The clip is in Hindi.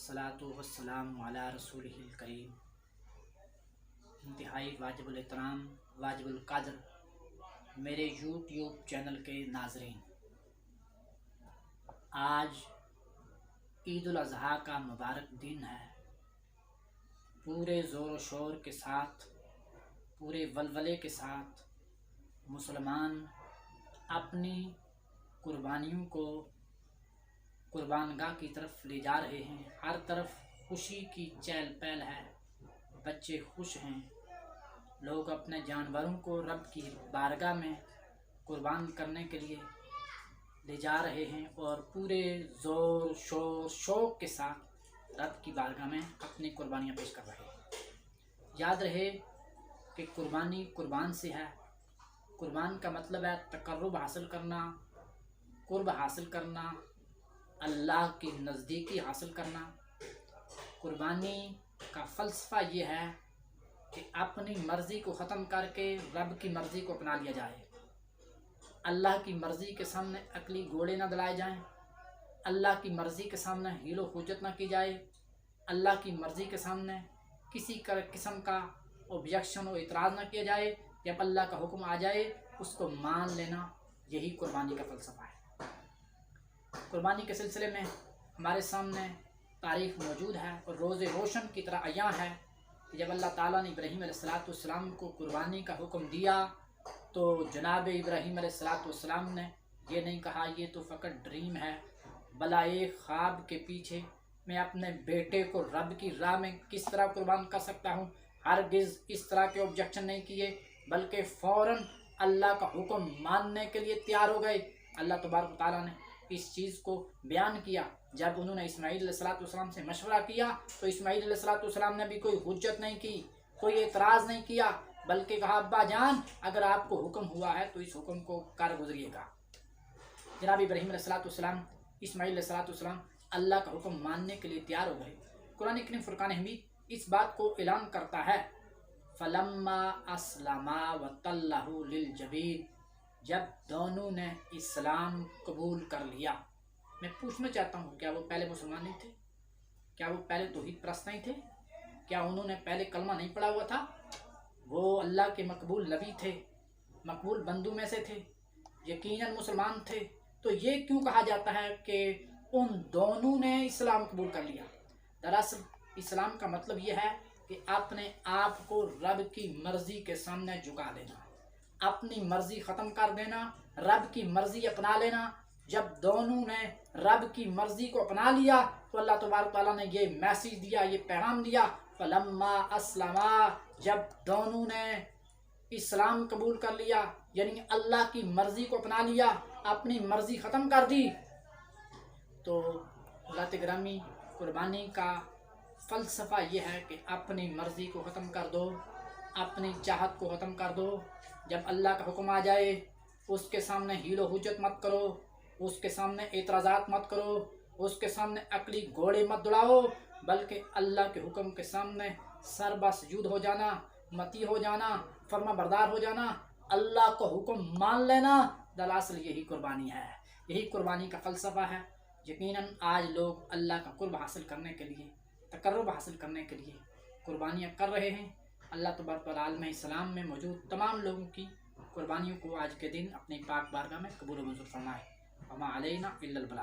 अस्सलातु वस्सलाम अला रसूलिहिल करीम। इंतहाई वाजिब एहतराम वाजिबुल कद्र मेरे यूट्यूब चैनल के नाज़रीन, आज ईद उल अज़हा का मुबारक दिन है। पूरे ज़ोर व शोर के साथ, पूरे वलवले के साथ मुसलमान अपनी कुर्बानियों को कुर्बानगाह की तरफ ले जा रहे हैं। हर तरफ खुशी की चहल पहल है, बच्चे खुश हैं। लोग अपने जानवरों को रब की बारगाह में कुर्बान करने के लिए ले जा रहे हैं और पूरे ज़ोर शोर शौक़ के साथ रब की बारगाह में अपनी कुर्बानियाँ पेश कर रहे हैं। याद रहे कि कुर्बानी कुर्बान से है। कुर्बान का मतलब है तकर्रुब हासिल करना, कुर्ब हासिल करना, अल्लाह की नज़दीकी हासिल करना। कुर्बानी का फ़लसफ़ा ये है कि अपनी मर्ज़ी को ख़त्म करके रब की मर्ज़ी को अपना लिया जाए। अल्लाह की मर्ज़ी के सामने अकली घोड़े न दलाए जाएं। अल्लाह की मर्ज़ी के सामने हीलो हुज्जत न की जाए। अल्लाह की मर्ज़ी के सामने किसी किस्म का ऑब्जेक्शन और इतराज़ न किया जाए। जब अल्लाह का हुक्म आ जाए उसको मान लेना, यही कुर्बानी का फ़लसफ़ा है। कुर्बानी के सिलसिले में हमारे सामने तारीख़ मौजूद है और रोज़े रोशन की तरह अयां है कि जब अल्लाह ताला ने इब्राहीम अलैहिस्सलाम को कुर्बानी का हुक्म दिया तो जनाब इब्राहीम अलैहिस्सलाम ने ये नहीं कहा ये तो फ़कत ड्रीम है, भला एक ख्वाब के पीछे मैं अपने बेटे को रब की राह में किस तरह कुर्बान कर सकता हूँ। हरगिज़ इस तरह के ऑब्जेक्शन नहीं किए, बल्कि फ़ौरन अल्लाह का हुक्म मानने के लिए तैयार हो गए। अल्लाह तबारक ताला ने इस चीज़ को बयान किया जब उन्होंने इस्माईल अलैहिस्सलाम से मशवरा किया तो इस्माईल अलैहिस्सलाम ने भी कोई हुज्जत नहीं की, कोई एतराज़ नहीं किया, बल्कि कहा अब्बा जान अगर आपको हुक्म हुआ है तो इस हुक्म को कर गुजरिएगा। जनाब इब्राहीम अलैहिस्सलाम इस्माईल अलैहिस्सलाम अल्लाह का हुक्म मानने के लिए तैयार हो गए। कुरान करीम फुरकान हमीद इस बात को ऐलान करता है, फलम्मा अस्लमा वतल्लहु लिल जबीन, जब दोनों ने इस्लाम कबूल कर लिया। मैं पूछना चाहता हूँ, क्या वो पहले मुसलमान नहीं थे? क्या वो पहले तौहीद परस्त नहीं थे? क्या उन्होंने पहले कलमा नहीं पढ़ा हुआ था? वो अल्लाह के मकबूल नबी थे, मकबूल बंदू में से थे, यकीनन मुसलमान थे। तो ये क्यों कहा जाता है कि उन दोनों ने इस्लाम कबूल कर लिया? दरअसल इस्लाम का मतलब ये है कि अपने आप को रब की मर्ज़ी के सामने झुका देना, अपनी मर्ज़ी ख़त्म कर देना, रब की मर्ज़ी अपना लेना। जब दोनों ने रब की मर्ज़ी को अपना लिया तो अल्लाह तबारक ताला ने ये मैसेज दिया, ये पैगाम दिया, फलम्मा अस्लमा, जब दोनों ने इस्लाम कबूल कर लिया, यानी अल्लाह की मर्ज़ी को अपना लिया, अपनी मर्ज़ी ख़त्म कर दी। तो अल्लाह ग्रामी कुर्बानी का फ़लसफ़ा ये है कि अपनी मर्ज़ी को ख़त्म कर दो, अपनी चाहत को ख़त्म कर दो। जब अल्लाह का हुक्म आ जाए उसके सामने हीलो हुज्जत मत करो, उसके सामने एतराज़ात मत करो, उसके सामने अकली घोड़े मत दौड़ाओ, बल्कि अल्लाह के हुक्म के सामने सरबसजूद हो जाना, मती हो जाना, फर्मा बरदार हो जाना, अल्लाह को हुक्म मान लेना। दरअसल यही कुर्बानी है, यही कुर्बानी का फ़लसफ़ा है। यकीनन आज लोग अल्लाह का कुर्ब हासिल करने के लिए, तकर्रुब हासिल करने के लिए कुर्बानियाँ कर रहे हैं। अल्लाह तबारक आलम इस्लाम में मौजूद तमाम लोगों की कुर्बानियों को आज के दिन अपनी पाक बारगाह में कबूल मंजूर फरमाए। वमा अलैना इल्लल बलाग।